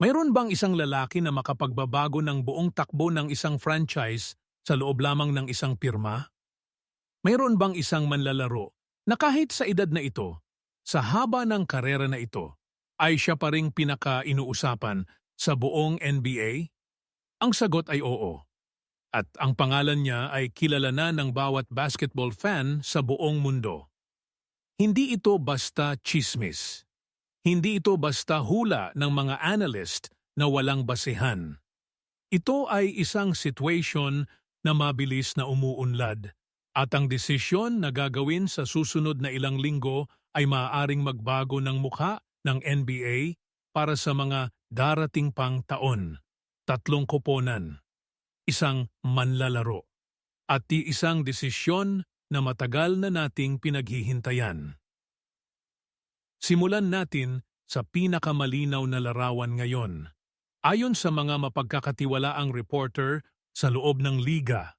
Mayroon bang isang lalaki na makapagbabago ng buong takbo ng isang franchise sa loob lamang ng isang pirma? Mayroon bang isang manlalaro na kahit sa edad na ito, sa haba ng karera na ito, ay siya pa ring pinaka-inuusapan sa buong NBA? Ang sagot ay oo. At ang pangalan niya ay kilala na ng bawat basketball fan sa buong mundo. Hindi ito basta chismis. Hindi ito basta hula ng mga analyst na walang basehan. Ito ay isang situation na mabilis na umuunlad at ang desisyon na gagawin sa susunod na ilang linggo ay maaaring magbago ng mukha ng NBA para sa mga darating pang taon. 3 koponan, isang manlalaro, at isang desisyon na matagal na nating pinaghihintayan. Simulan natin sa pinakamalinaw na larawan ngayon. Ayon sa mga mapagkakatiwalaang reporter sa loob ng liga,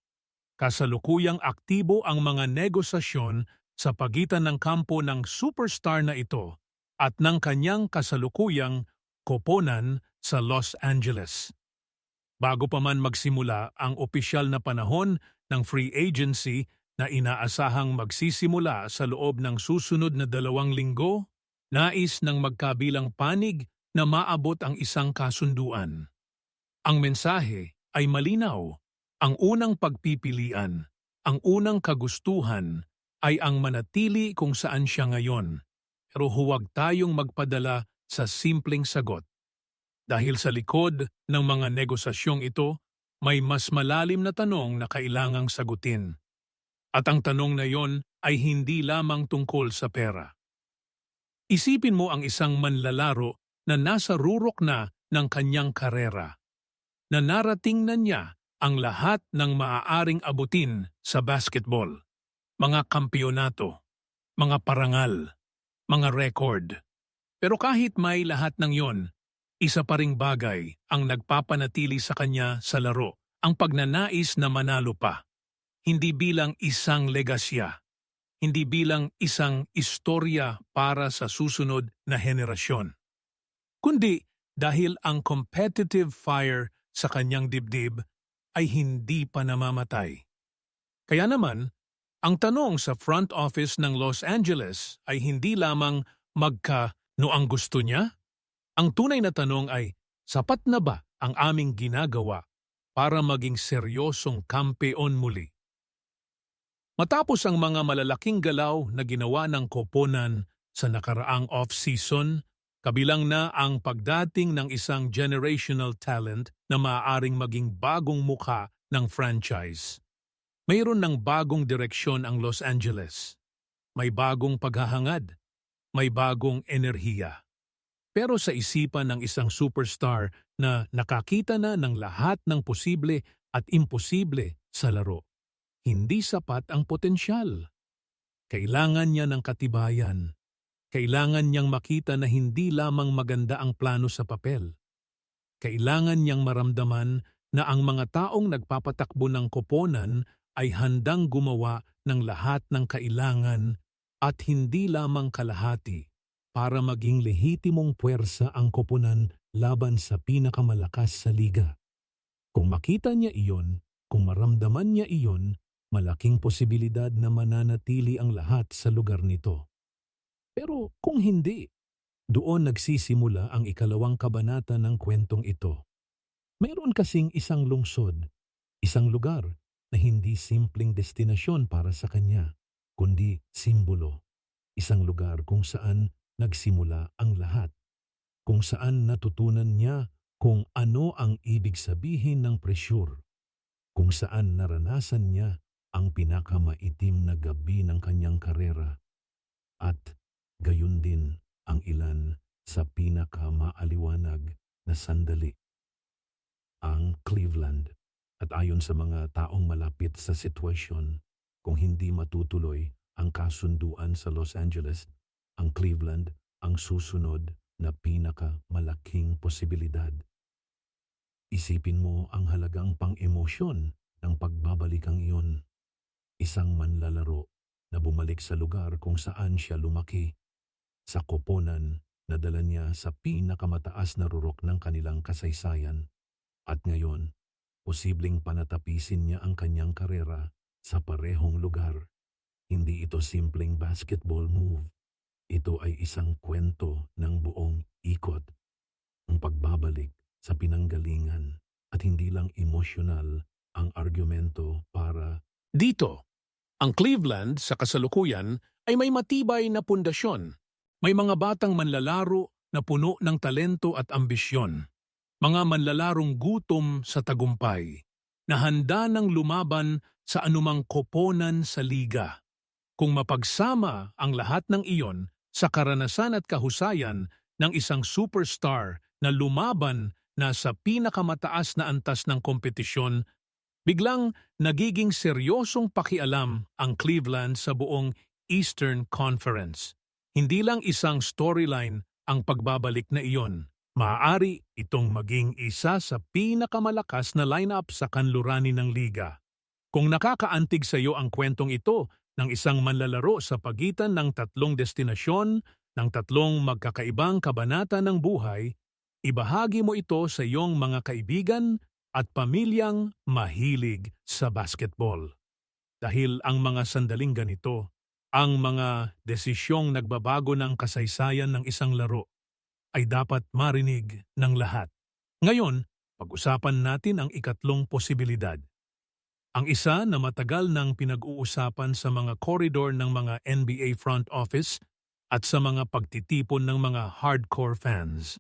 kasalukuyang aktibo ang mga negosasyon sa pagitan ng kampo ng superstar na ito at ng kanyang kasalukuyang koponan sa Los Angeles. Bago pa man magsimula ang opisyal na panahon ng free agency na inaasahang magsisimula sa loob ng susunod na 2 linggo, nais ng magkabilang panig na maabot ang isang kasunduan. Ang mensahe ay malinaw. Ang unang pagpipilian, ang unang kagustuhan ay ang manatili kung saan siya ngayon. Pero huwag tayong magpadala sa simpleng sagot. Dahil sa likod ng mga negosasyong ito, may mas malalim na tanong na kailangang sagutin. At ang tanong na yon ay hindi lamang tungkol sa pera. Isipin mo ang isang manlalaro na nasa rurok na ng kanyang karera, na narating na niya ang lahat ng maaaring abutin sa basketball, mga kampyonato, mga parangal, mga record. Pero kahit may lahat ng yon, isa pa ring bagay ang nagpapanatili sa kanya sa laro, ang pagnanais na manalo pa. Hindi bilang isang legasya, hindi bilang isang istorya para sa susunod na henerasyon, kundi dahil ang competitive fire sa kanyang dibdib ay hindi pa namamatay. Kaya naman, ang tanong sa front office ng Los Angeles ay hindi lamang magkano ang gusto niya? Ang tunay na tanong ay, sapat na ba ang aming ginagawa para maging seryosong kampeon muli? Matapos ang mga malalaking galaw na ginawa ng koponan sa nakaraang off-season, kabilang na ang pagdating ng isang generational talent na maaaring maging bagong mukha ng franchise. Mayroon ng bagong direksyon ang Los Angeles. May bagong paghahangad, may bagong enerhiya. Pero sa isipan ng isang superstar na nakakita na ng lahat ng posible at imposible sa laro, hindi sapat ang potensyal. Kailangan niya ng katibayan. Kailangan niyang makita na hindi lamang maganda ang plano sa papel. Kailangan niyang maramdaman na ang mga taong nagpapatakbo ng koponan ay handang gumawa ng lahat ng kailangan at hindi lamang kalahati para maging lehitimong puwersa ang koponan laban sa pinakamalakas sa liga. Kung makita niya iyon, kung maramdaman niya iyon, malaking posibilidad na mananatili ang lahat sa lugar nito. Pero kung hindi, doon nagsisimula ang ikalawang kabanata ng kwentong ito. Mayroon kasing isang lungsod, isang lugar na hindi simpleng destinasyon para sa kanya, kundi simbolo. Isang lugar kung saan nagsimula ang lahat, kung saan natutunan niya kung ano ang ibig sabihin ng pressure, kung saan naranasan niya ang pinakamaitim na gabi ng kanyang karera, at gayon din ang ilan sa pinakamaaliwanag na sandali. Ang Cleveland, at ayon sa mga taong malapit sa sitwasyon, kung hindi matutuloy ang kasunduan sa Los Angeles, ang Cleveland ang susunod na pinakamalaking posibilidad. Isipin mo ang halagang pang-emosyon ng pagbabalikang iyon. Isang manlalaro na bumalik sa lugar kung saan siya lumaki, sa koponan Nadala niya sa pinakamataas na rurok ng kanilang kasaysayan. At ngayon, posibleng panatapisin niya ang kanyang karera sa parehong lugar. Hindi ito simpleng basketball move. Ito ay isang kwento ng buong ikot. Ang pagbabalik sa pinanggalingan at hindi lang emosyonal ang argumento para Dito, ang Cleveland sa kasalukuyan ay may matibay na pundasyon. May mga batang manlalaro na puno ng talento at ambisyon. Mga manlalarong gutom sa tagumpay, na handa ng lumaban sa anumang koponan sa liga. Kung mapagsama ang lahat ng iyon sa karanasan at kahusayan ng isang superstar na lumaban na sa pinakamataas na antas ng kompetisyon, biglang nagiging seryosong pakialam ang Cleveland sa buong Eastern Conference. Hindi lang isang storyline ang pagbabalik na iyon. Maaari itong maging isa sa pinakamalakas na lineup sa kanluranin ng liga. Kung nakakaantig sa iyo ang kwentong ito ng isang manlalaro sa pagitan ng tatlong destinasyon, ng tatlong magkakaibang kabanata ng buhay, ibahagi mo ito sa iyong mga kaibigan at pamilyang mahilig sa basketball. Dahil ang mga sandaling ganito, ang mga desisyong nagbabago ng kasaysayan ng isang laro, ay dapat marinig ng lahat. Ngayon, pag-usapan natin ang ikatlong posibilidad. Ang isa na matagal nang pinag-uusapan sa mga koridor ng mga NBA front office at sa mga pagtitipon ng mga hardcore fans.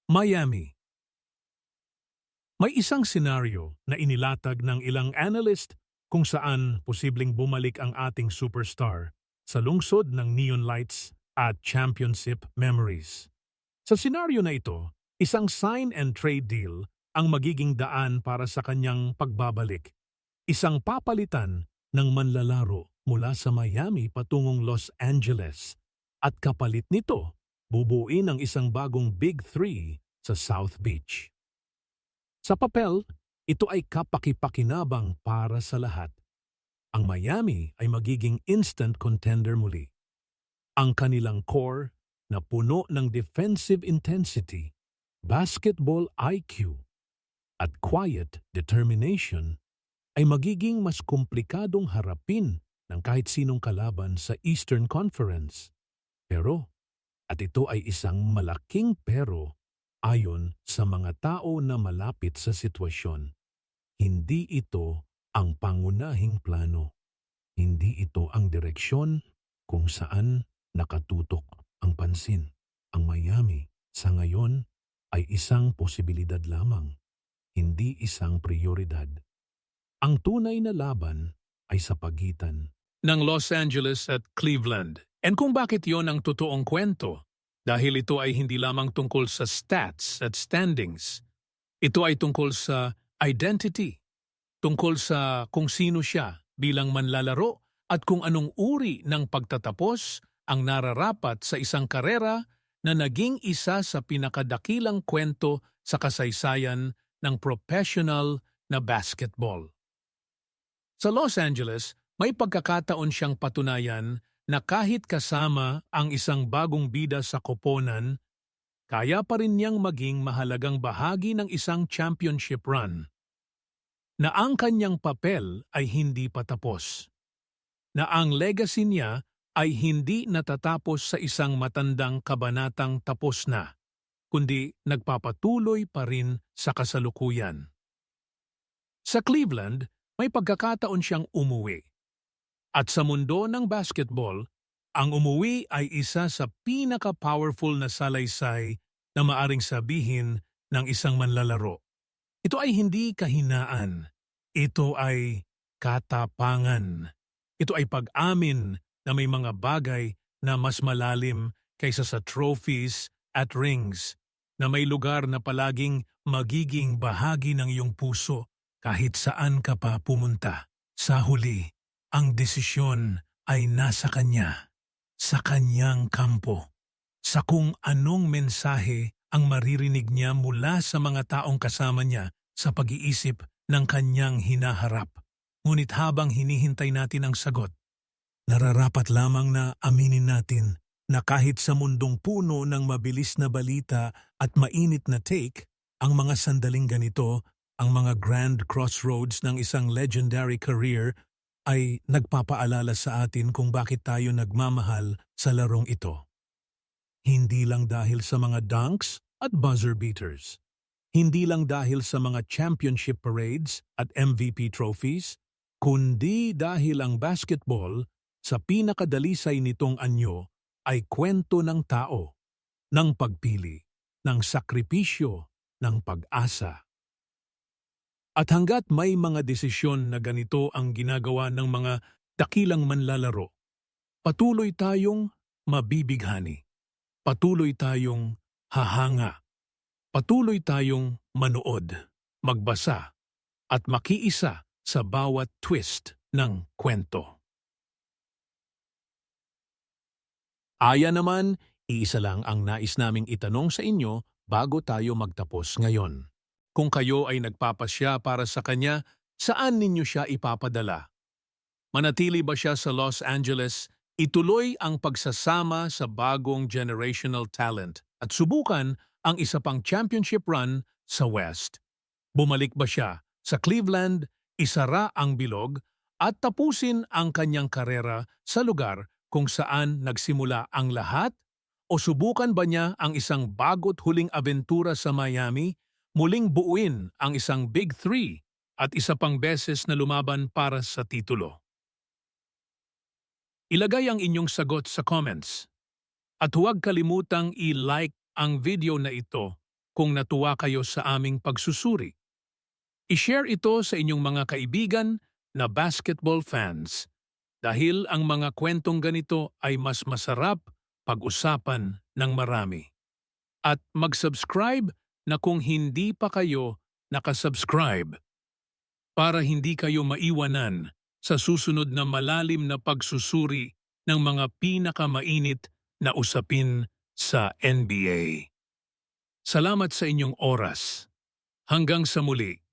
Miami. May isang senaryo na inilatag ng ilang analyst kung saan posibleng bumalik ang ating superstar sa lungsod ng neon lights at championship memories. Sa senaryo na ito, isang sign and trade deal ang magiging daan para sa kanyang pagbabalik. Isang papalitan ng manlalaro mula sa Miami patungong Los Angeles at kapalit nito, bubuin ang isang bagong Big Three sa South Beach. Sa papel, ito ay kapaki-pakinabang para sa lahat. Ang Miami ay magiging instant contender muli. Ang kanilang core na puno ng defensive intensity, basketball IQ, at quiet determination ay magiging mas komplikadong harapin ng kahit sinong kalaban sa Eastern Conference. Pero, at ito ay isang malaking pero ayon sa mga tao na malapit sa sitwasyon, hindi ito ang pangunahing plano. Hindi ito ang direksyon kung saan nakatutok ang pansin. Ang Miami sa ngayon ay isang posibilidad lamang, hindi isang prioridad. Ang tunay na laban ay sa pagitan ng Los Angeles at Cleveland. And kung bakit yon ang totoong kwento, dahil ito ay hindi lamang tungkol sa stats at standings. Ito ay tungkol sa identity, tungkol sa kung sino siya bilang manlalaro at kung anong uri ng pagtatapos ang nararapat sa isang karera na naging isa sa pinakadakilang kwento sa kasaysayan ng professional na basketball. Sa Los Angeles, may pagkakataon siyang patunayan na kahit kasama ang isang bagong bida sa koponan, kaya pa rin niyang maging mahalagang bahagi ng isang championship run. Na ang kanyang papel ay hindi pa tapos. Na ang legacy niya ay hindi natatapos sa isang matandang kabanatang tapos na, kundi nagpapatuloy pa rin sa kasalukuyan. Sa Cleveland, may pagkakataon siyang umuwi. At sa mundo ng basketball, ang umuwi ay isa sa pinaka-powerful na salaysay na maaring sabihin ng isang manlalaro. Ito ay hindi kahinaan. Ito ay katapangan. Ito ay pag-amin na may mga bagay na mas malalim kaysa sa trophies at rings, na may lugar na palaging magiging bahagi ng iyong puso kahit saan ka pa pumunta. Sa huli, ang desisyon ay nasa kanya, sa kanyang kampo, sa kung anong mensahe ang maririnig niya mula sa mga taong kasama niya sa pag-iisip ng kanyang hinaharap. Ngunit habang hinihintay natin ang sagot, nararapat lamang na aminin natin na kahit sa mundong puno ng mabilis na balita at mainit na take, ang mga sandaling ganito, ang mga grand crossroads ng isang legendary career ay nagpapaalala sa atin kung bakit tayo nagmamahal sa larong ito. Hindi lang dahil sa mga dunks at buzzer beaters. Hindi lang dahil sa mga championship parades at MVP trophies, kundi dahil ang basketball sa pinakadalisay nitong anyo ay kwento ng tao, ng pagpili, ng sakripisyo, ng pag-asa. At hanggat may mga desisyon na ganito ang ginagawa ng mga dakilang manlalaro, patuloy tayong mabibighani. Patuloy tayong hahanga. Patuloy tayong manood, magbasa, at makiisa sa bawat twist ng kwento. Aya naman, iisa lang ang nais naming itanong sa inyo bago tayo magtapos ngayon. Kung kayo ay nagpapasya para sa kanya, saan ninyo siya ipapadala? Manatili ba siya sa Los Angeles? Ituloy ang pagsasama sa bagong generational talent at subukan ang isa pang championship run sa West. Bumalik ba siya sa Cleveland, isara ang bilog at tapusin ang kanyang karera sa lugar kung saan nagsimula ang lahat? O subukan ba niya ang isang bago't huling abentura sa Miami, muling buuin ang isang Big Three at isa pang beses na lumaban para sa titulo? Ilagay ang inyong sagot sa comments. At huwag kalimutang i-like ang video na ito kung natuwa kayo sa aming pagsusuri. I-share ito sa inyong mga kaibigan na basketball fans dahil ang mga kwentong ganito ay mas masarap pag-usapan ng marami. At mag-subscribe na kung hindi pa kayo nakasubscribe para hindi kayo maiwanan sa susunod na malalim na pagsusuri ng mga pinakamainit na usapin sa NBA. Salamat sa inyong oras. Hanggang sa muli.